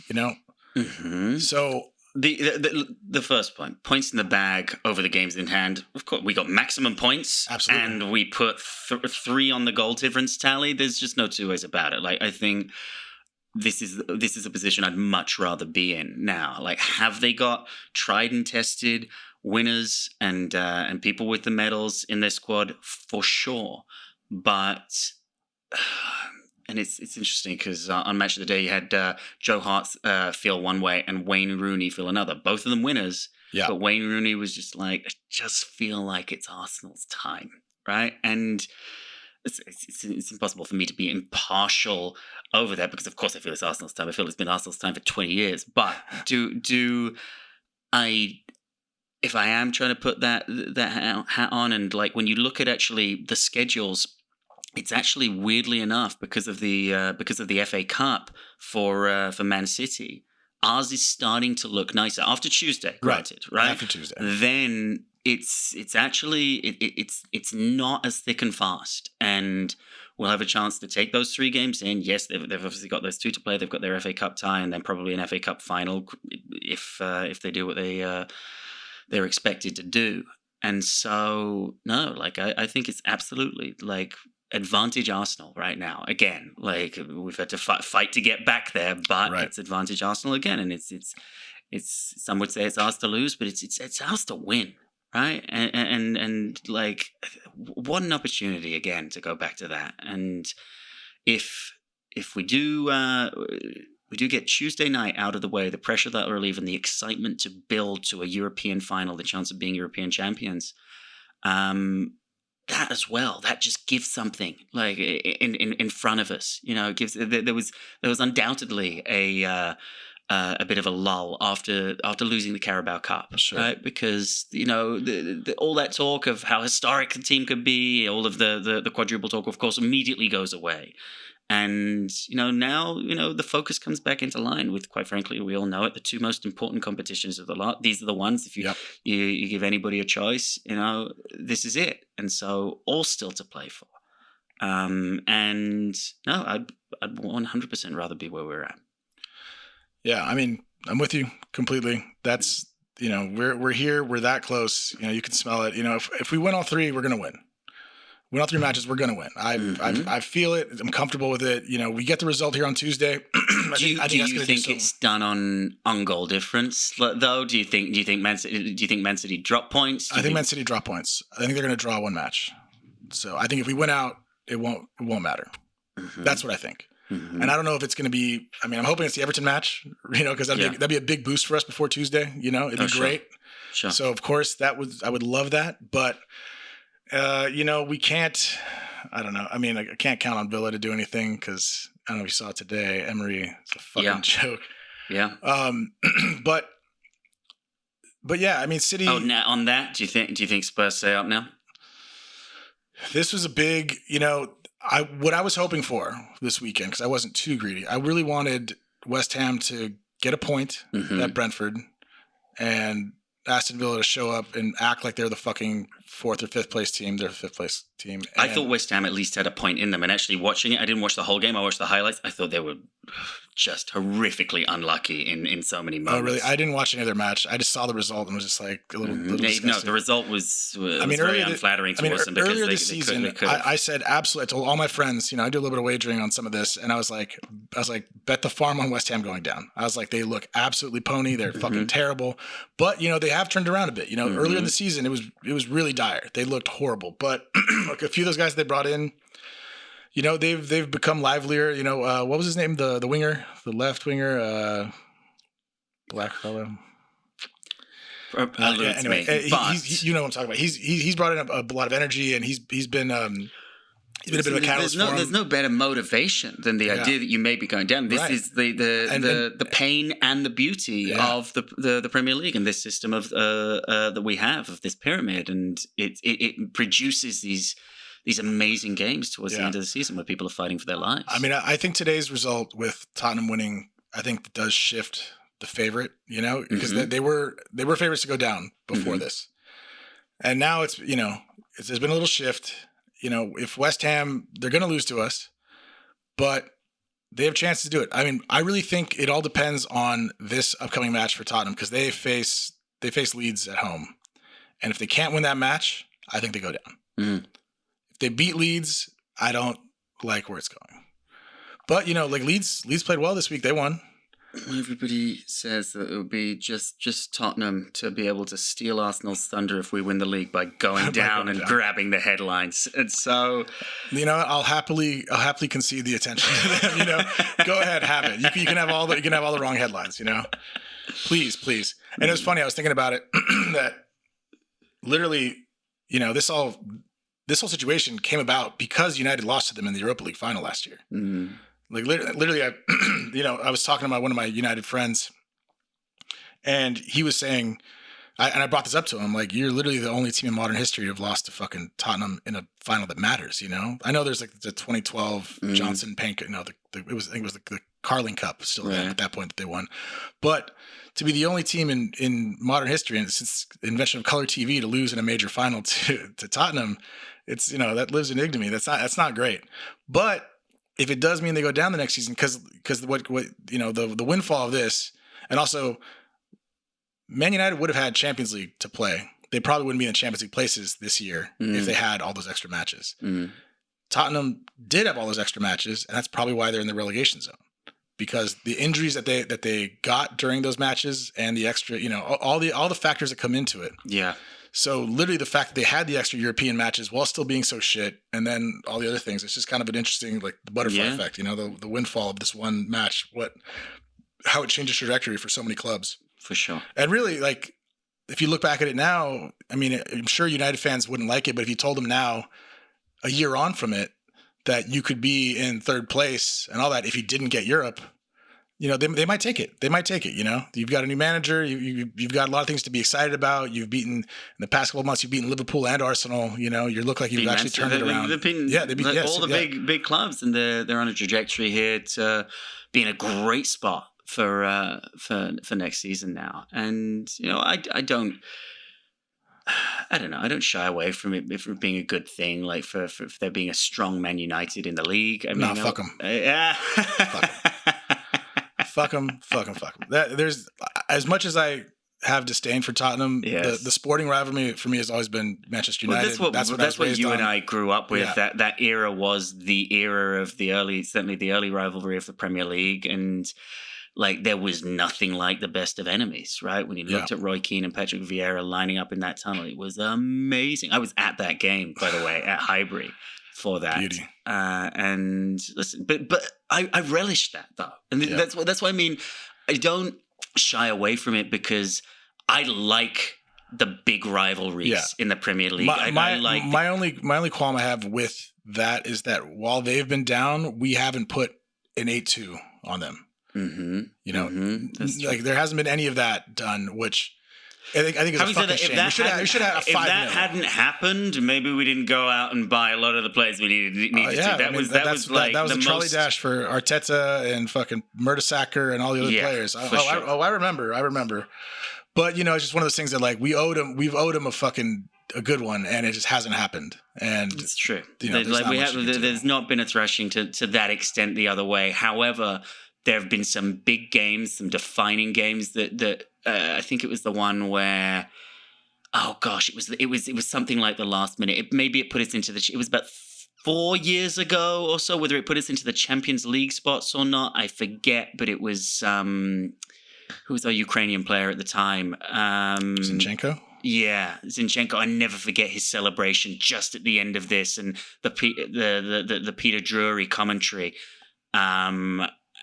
You know? Mm-hmm. So the first point, points in the bag over the games in hand. Of course, we got maximum points. Absolutely. And we put 3 on the goal difference tally. There's just no 2 ways about it. Like, I think this is a position I'd much rather be in now. Like, have they got tried and tested winners and people with the medals in their squad? For sure. But and it's interesting because on Match of the Day you had Joe Hart feel one way and Wayne Rooney feel another. Both of them winners. Yeah. But Wayne Rooney was just like, I just feel like it's Arsenal's time, right? And it's impossible for me to be impartial over that because, of course, I feel it's Arsenal's time. I feel it's been Arsenal's time for 20 years. But do I? If I am trying to put that hat on, and like when you look at actually the schedules, it's actually weirdly enough because of the FA Cup for Man City, ours is starting to look nicer after Tuesday. Granted, right? After Tuesday, then it's actually it's not as thick and fast, and we'll have a chance to take those 3 games in. Yes, they've obviously got those 2 to play. They've got their FA Cup tie, and then probably an FA Cup final if they do what they're expected to do. And so, no, like I think it's absolutely like advantage Arsenal right now. Again, like we've had to fight to get back there, but it's advantage Arsenal again. And it's some would say it's ours to lose, but it's ours to win, right? And like what an opportunity again to go back to that. And if we do. We do get Tuesday night out of the way, the pressure that will relieve and the excitement to build to a European final, the chance of being European champions. That as well, that just gives something like in front of us. You know, it gives. There was undoubtedly a bit of a lull after losing the Carabao Cup, right? Because you know all that talk of how historic the team could be, all of the quadruple talk, of course, immediately goes away. And, you know, now, you know, the focus comes back into line with, quite frankly, we all know it, the 2 most important competitions of the lot. These are the ones, if you give anybody a choice, you know, this is it. And so all still to play for. And no, I'd 100% rather be where we're at. Yeah, I mean, I'm with you completely. That's, you know, we're here, we're that close. You know, you can smell it. You know, if we win all 3, we're going to win. win all 3 matches, we're going to win. I feel it. I'm comfortable with it. You know, we get the result here on Tuesday. Do you think it's done on goal difference though? Do you think Man City drop points? I think Man City drop points. I think they're going to draw 1 match. So I think if we win out, it won't matter. That's what I think. And I don't know if it's going to be. I mean, I'm hoping it's the Everton match. You know, because that'd be a big boost for us before Tuesday. You know, it'd be great. Sure. So of course I would love that, but you know, we can't. I don't know. I mean, I can't count on Villa to do anything because I don't know if you saw it today. Emery, it's a fucking joke. Yeah. But yeah, I mean, City. Oh, now on that, do you think Spurs stay up now? This was a big, you know, what I was hoping for this weekend, because I wasn't too greedy. I really wanted West Ham to get a point at Brentford and Aston Villa to show up and act like they're the fucking 4th or 5th place team. They're the 5th place team. And I thought West Ham at least had a point in them. And actually watching it, I didn't watch the whole game. I watched the highlights. I thought they were just horrifically unlucky in so many moments. Oh, really? I didn't watch any of their match. I just saw the result and was just like a little disgusting. No, the result was very unflattering towards them. Earlier this season, I said absolutely. I told all my friends, you know, I do a little bit of wagering on some of this, and I was like, bet the farm on West Ham going down. I was like, they look absolutely pony. They're fucking terrible. But you know, they have turned around a bit. You know, earlier in the season, it was really dire. They looked horrible. But like a few of those guys they brought in, you know, they've become livelier. You know, what was his name? The winger, the left winger, black fellow. Anyway, you know what I'm talking about. He's brought in a lot of energy, and he's been a bit of a catalyst for him. There's no better motivation than the idea that you may be going down. This is the pain and the beauty of the Premier League and this system of that we have of this pyramid, and it produces these amazing games towards the end of the season where people are fighting for their lives. I mean, I think today's result with Tottenham winning, I think does shift the favorite, you know, because they were favorites to go down before this. And now it's, you know, there's been a little shift. You know, if West Ham, they're going to lose to us, but they have a chance to do it. I mean, I really think it all depends on this upcoming match for Tottenham because they face Leeds at home. And if they can't win that match, I think they go down. If they beat Leeds, I don't like where it's going. But, you know, like Leeds played well this week. They won. Everybody says that it would be just Tottenham to be able to steal Arsenal's thunder if we win the league by going down and grabbing the headlines. And so, you know, I'll happily concede the attention to them. You know, go ahead, have it. You can have all the wrong headlines. You know, please. And it was funny. I was thinking about it that literally, you know, this whole situation came about because United lost to them in the Europa League final last year. Like literally, I was talking to one of my United friends, and he was saying, and I brought this up to him, like, you're literally the only team in modern history to have lost to fucking Tottenham in a final that matters. You know, I know there's like the 2012 Johnson Pank, I think it was the Carling Cup still at that point that they won, but to be the only team in modern history and since the invention of color TV to lose in a major final to Tottenham, it's, you know, that lives in ignominy. That's not great, but if it does mean they go down the next season, because what you know, the windfall of this, and also Man United would have had Champions League to play. They probably wouldn't be in the Champions League places this year if they had all those extra matches. Tottenham did have all those extra matches, and that's probably why they're in the relegation zone, because the injuries that they got during those matches and the extra, you know, all the factors that come into it. Yeah. So literally the fact that they had the extra European matches while still being so shit, and then all the other things, it's just kind of an interesting, like the butterfly effect, you know, the windfall of this one match, how it changes trajectory for so many clubs. For sure. And really, like, if you look back at it now, I mean, I'm sure United fans wouldn't like it, but if you told them now, a year on from it, that you could be in 3rd place and all that if you didn't get Europe, you know, they might take it. They might take it, you know. You've got a new manager. You've got a lot of things to be excited about. You've beaten, in the past couple of months, you've beaten Liverpool and Arsenal. You know, you look like you've actually turned it around. They've beaten all the big clubs, and they're on a trajectory here to be in a great spot for next season now. And, you know, I don't know. I don't shy away from it for being a good thing, like for there being a strong Man United in the league. I mean, fuck them. Fuck them. Fuck them. There's as much as I have disdain for Tottenham. Yes. The sporting rivalry for me has always been Manchester United. Well, that's what you on. and I grew up with. Yeah. That era was the era of certainly the early rivalry of the Premier League, and like there was nothing like the best of enemies, right? When you looked at Roy Keane and Patrick Vieira lining up in that tunnel, it was amazing. I was at that game, by the way, at Highbury for that. Beauty. And listen, but I relish that though, and that's what I mean. I don't shy away from it because I like the big rivalries in the Premier League. My only qualm I have with that is that while they've been down, we haven't put an 8-2 on them. Mm-hmm. You know, like there hasn't been any of that done, which I think is a fucking shame. We should have a 5-0. If that hadn't happened, maybe we didn't go out and buy a lot of the players we needed to. That was a Charlie Dash for Arteta and fucking Mertesacker and all the other players. Sure. I remember. But you know, it's just one of those things that like we've owed him a good one, and it just hasn't happened. And it's true. You know, there's not been a thrashing to that extent the other way. However, there have been some big games, some defining games that I think it was the one where, oh gosh, it was something like the last minute. It put us into it was about 4 years ago or so. Whether it put us into the Champions League spots or not, I forget. But it was who was our Ukrainian player at the time? Zinchenko. Yeah, Zinchenko. I never forget his celebration just at the end of this, and the Peter Drury commentary.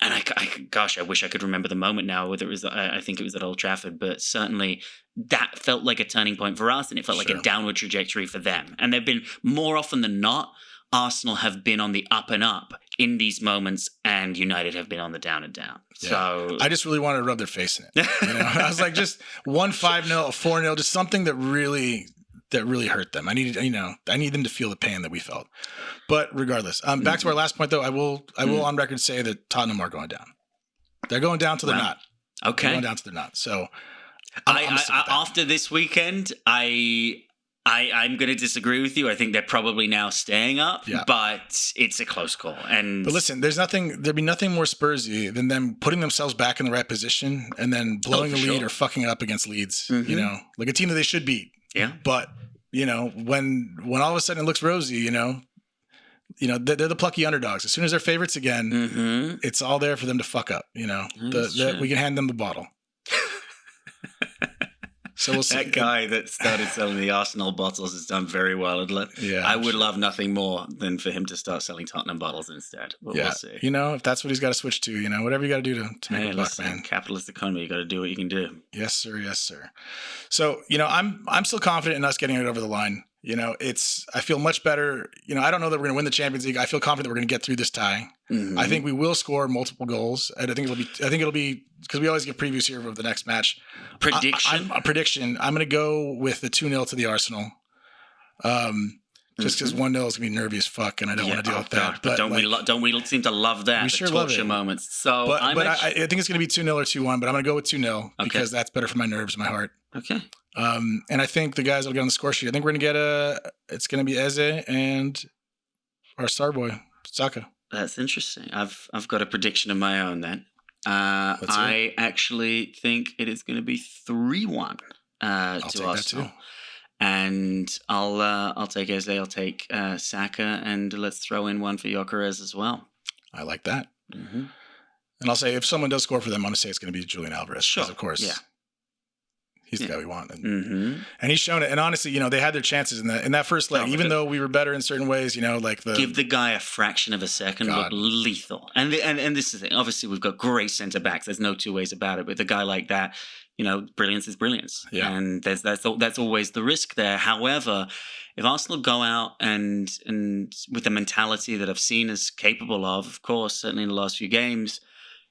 And I wish I could remember the moment now. Whether it was, I think it was at Old Trafford, but certainly that felt like a turning point for us, and it felt like a downward trajectory for them. And they've been more often than not, Arsenal have been on the up and up in these moments, and United have been on the down and down. Yeah. So I just really wanted to rub their face in it. You know? I was like, just 1-5-0, 4-0, just something that really hurt them. I need them to feel the pain that we felt. But regardless, back to our last point though, I will on record say that Tottenham are going down. They're going down till they're not. Okay. They're going down till they're not. So after this weekend, I'm going to disagree with you. I think they're probably now staying up, but it's a close call. But listen, there'd be nothing more Spursy than them putting themselves back in the right position and then blowing the lead or fucking up against Leeds. Mm-hmm. You know, like a team that they should beat. Yeah. But you know, when all of a sudden it looks rosy, you know, they're the plucky underdogs. As soon as they're favorites again, it's all there for them to fuck up. You know, we can hand them the bottle. So we'll see. That guy that started selling the Arsenal bottles has done very well. Yeah, I would love nothing more than for him to start selling Tottenham bottles instead. But we'll see. You know, if that's what he's got to switch to, you know, whatever you got to do to make a buck, man. Capitalist economy, you got to do what you can do. Yes, sir. Yes, sir. So, you know, I'm still confident in us getting it over the line. You know, I feel much better. You know, I don't know that we're going to win the Champions League. I feel confident that we're going to get through this tie. Mm-hmm. I think we will score multiple goals. And I think it'll be because we always give previews here of the next match. Prediction. I'm going to go with the 2-0 to the Arsenal. Just because 1-0 is going to be nervy as fuck, and I don't want to deal with that. But don't we seem to love that? We sure love it. Moments. So, I think it's going to be 2-0 or 2-1, but I'm going to go with 2-0 because that's better for my nerves and my heart. Okay. And I think the guys will get on the score sheet. I think we're going to get it's going to be Eze and our star boy, Saka. That's interesting. I've got a prediction of my own then. I actually think it is going to be 3-1 to Arsenal. And I'll take Eze, I'll take Saka, and let's throw in one for Gyökeres as well. I like that. Mm-hmm. And I'll say if someone does score for them, I'm going to say it's going to be Julian Alvarez. Sure. Of course. Yeah. He's the guy we want. And he's shown it. And honestly, you know, they had their chances in that first leg, even though we were better in certain ways, you know, like give the guy a fraction of a second, look lethal. And this is the thing. Obviously, we've got great centre backs. There's no two ways about it. But the guy like that, you know, brilliance is brilliance. Yeah. And that's always the risk there. However, if Arsenal go out and with the mentality that I've seen us capable of course, certainly in the last few games,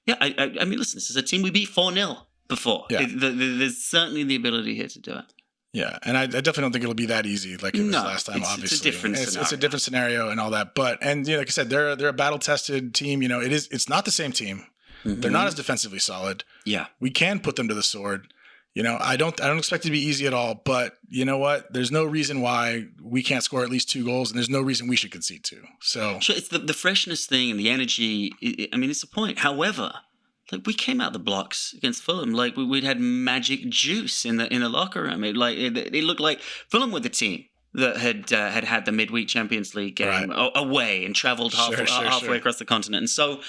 I mean, listen, this is a team we beat 4-0 before. Yeah. There's certainly the ability here to do it. Yeah, and I definitely don't think it'll be that easy like it was last time, obviously. It's a different scenario. It's a different scenario and all that. But, and you know, like I said, they're a battle-tested team. You know, it's not the same team. Mm-hmm. They're not as defensively solid. Yeah. We can put them to the sword. You know, I don't expect it to be easy at all, but you know what? There's no reason why we can't score at least 2 goals, and there's no reason we should concede 2. So sure, it's the freshness thing and the energy. I mean, it's the point. However, like we came out the blocks against Fulham. Like we'd had magic juice in the locker room. It looked like Fulham were the team that had the midweek Champions League game away and travelled halfway across the continent. And so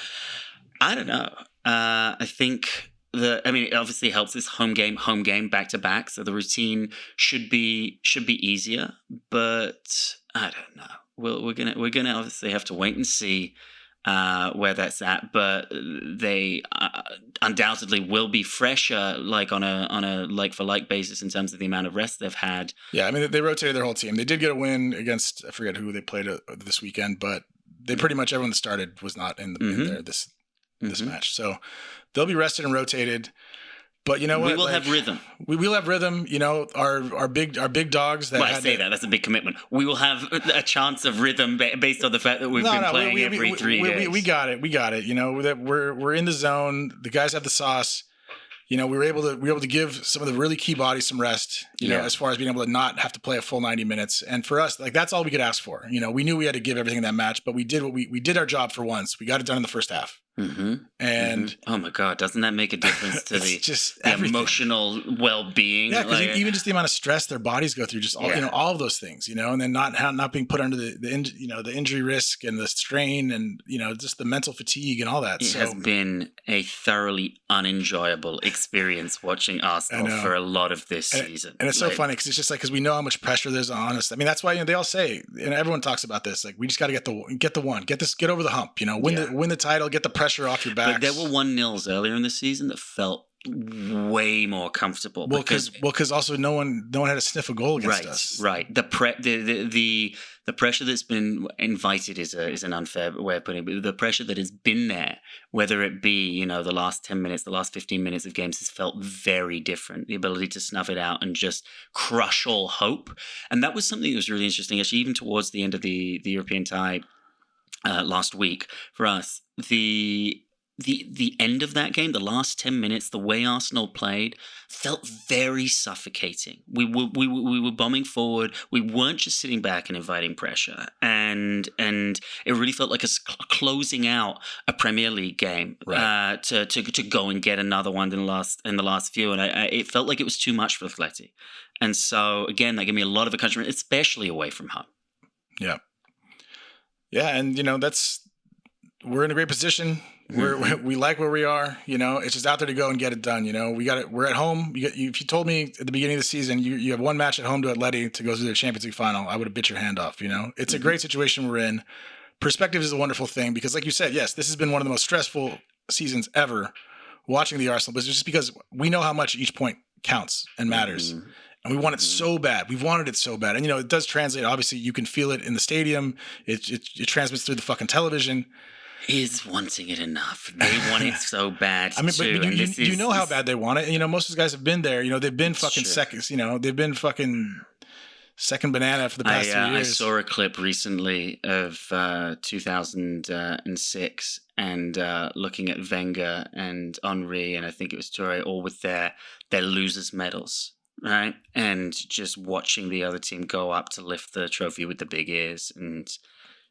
I don't know. I think it obviously helps this home game back to back. So the routine should be easier, but I don't know. We're gonna obviously have to wait and see where that's at. But they undoubtedly will be fresher, like on a like for like basis in terms of the amount of rest they've had. Yeah, I mean they rotated their whole team. They did get a win against, I forget who they played this weekend, but they pretty much everyone that started was not in there this match. So they'll be rested and rotated. But you know what? We will have rhythm. We will have rhythm. You know, our big dogs. That's a big commitment. We will have a chance of rhythm based on the fact that we've been playing every 3 days. We got it. You know that we're in the zone. The guys have the sauce. You know, we were able to give some of the really key bodies some rest. You know, as far as being able to not have to play a full 90 minutes. And for us, like that's all we could ask for. You know, we knew we had to give everything in that match, but we did we did our job for once. We got it done in the first half. And oh my God, doesn't that make a difference to the emotional well-being? Yeah, because even just the amount of stress their bodies go through, just all of those things, you know, and then not being put under the injury risk and the strain and just the mental fatigue and all that. It has been a thoroughly unenjoyable experience watching Arsenal for a lot of this season. And it's so funny because it's just like because we know how much pressure there's on us. I mean, that's why they all say, and everyone talks about this, like we just got to get over the hump, win the title, get the pressure off your back. But there were 1-0s earlier in the season that felt way more comfortable. Because also no one had a sniff a goal against us. Right. The pressure that's been invited is an unfair way of putting it. But the pressure that has been there, whether it be the last 10 minutes, the last 15 minutes of games, has felt very different. The ability to snuff it out and just crush all hope, and that was something that was really interesting. Actually, even towards the end of the European tie. Last week for us, the end of that game, the last 10 minutes, the way Arsenal played felt very suffocating. We were bombing forward. We weren't just sitting back and inviting pressure, and it really felt like us closing out a Premier League game to go and get another one in the last few, and it felt like it was too much for Atleti, and so again that gave me a lot of encouragement, especially away from home. Yeah. Yeah, and we're in a great position. We like where we are. It's just out there to go and get it done. We're at home. If you told me at the beginning of the season you have one match at home to Atleti to go through the Champions League final, I would have bit your hand off. It's a great situation we're in. Perspective is a wonderful thing because, like you said, yes, this has been one of the most stressful seasons ever watching the Arsenal. But it's just because we know how much each point counts and matters. And we want it so bad. We've wanted it so bad. And, it does translate. Obviously, you can feel it in the stadium. It transmits through the fucking television. Is wanting it enough? They want it so bad. I mean, but you know how bad they want it. Most of these guys have been there. They've been fucking seconds. They've been fucking second banana for the past 3 years. I saw a clip recently of 2006 and looking at Wenger and Henry, and I think it was Touré, all with their losers' medals. Right. And just watching the other team go up to lift the trophy with the big ears. And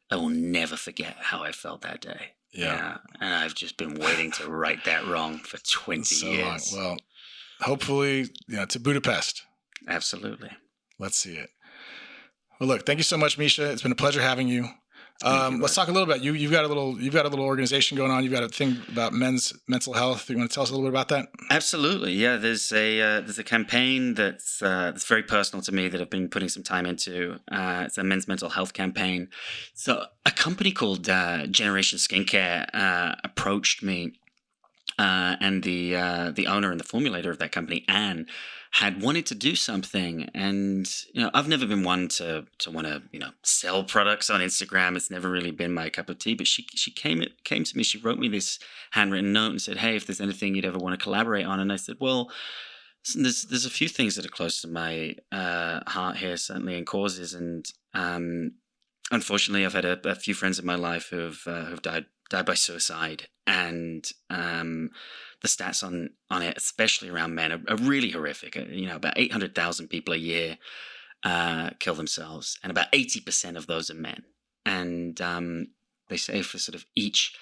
I will never forget how I felt that day. Yeah. And I've just been waiting to right that wrong for 20 years. Long. Well, hopefully, to Budapest. Absolutely. Let's see it. Well, look, thank you so much, Misha. It's been a pleasure having you. Let's talk a little about you. You've got a little organization going on. You've got a thing about men's mental health. You want to tell us a little bit about that? Absolutely. Yeah. There's a campaign that's very personal to me that I've been putting some time into. It's a men's mental health campaign. So a company called Generation Skincare approached me, and the owner and the formulator of that company, Anne, had wanted to do something. And, I've never been one to want to, sell products on Instagram. It's never really been my cup of tea. But she came to me. She wrote me this handwritten note and said, hey, if there's anything you'd ever want to collaborate on. And I said, well, listen, there's a few things that are close to my heart here, certainly, and causes. And unfortunately, I've had a few friends in my life who've died by suicide. And the stats on it, especially around men, are really horrific. About 800,000 people a year kill themselves, and about 80% of those are men. And they say for sort of each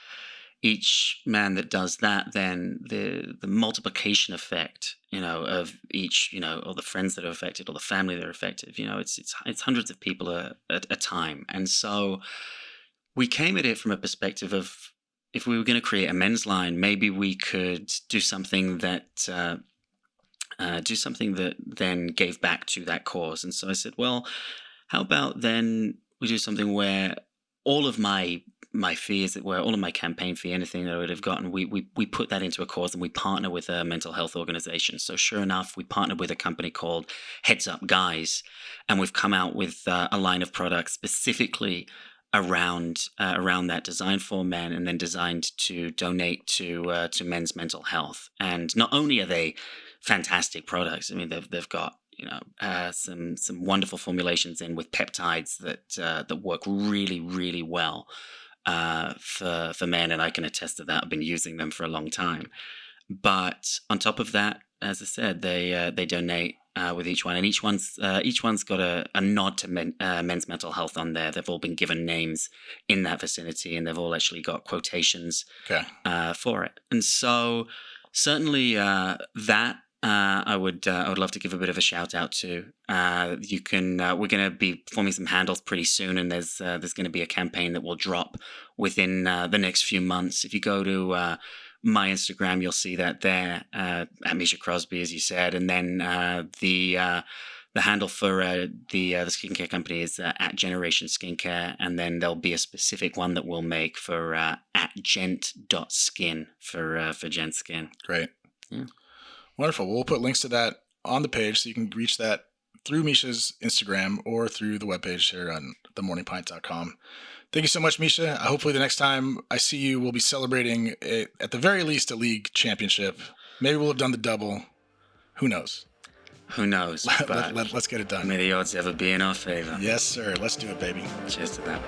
each man that does that, then the multiplication effect, of each, or the friends that are affected or the family that are affected, it's hundreds of people at a time. And so we came at it from a perspective of, if we were going to create a men's line, maybe we could do something that then gave back to that cause. And so I said, well, how about then we do something where all of my fee, as it were, all of my campaign fee, anything that I would have gotten, we put that into a cause, and we partner with a mental health organization. So sure enough, we partnered with a company called Heads Up Guys, and we've come out with a line of products specifically around that, designed for men and then designed to donate to men's mental health. And not only are they fantastic products, I mean, they've got some wonderful formulations in with peptides that work really, really well for men, and I can attest to that. I've been using them for a long time. But on top of that, as I said, they donate with each one, and each one's got a nod to men's mental health on there. They've all been given names in that vicinity, and they've all actually got quotations for it. And so certainly that. I would love to give a bit of a shout out to. You can. We're going to be forming some handles pretty soon, and there's going to be a campaign that will drop within the next few months. If you go to my Instagram, you'll see that there at Misha Crosby, as you said, and then the handle for the skincare company is at Generation Skincare, and then there'll be a specific one that we'll make for at gent.skin for Gent Skin. Great. Yeah. Wonderful. We'll put links to that on the page, so you can reach that through Misha's Instagram or through the webpage here on themorningpint.com. Thank you so much, Misha. Hopefully the next time I see you, we'll be celebrating at the very least a league championship. Maybe we'll have done the double. Who knows? Who knows? But let's get it done. May the odds ever be in our favor. Yes, sir. Let's do it, baby. Cheers to that.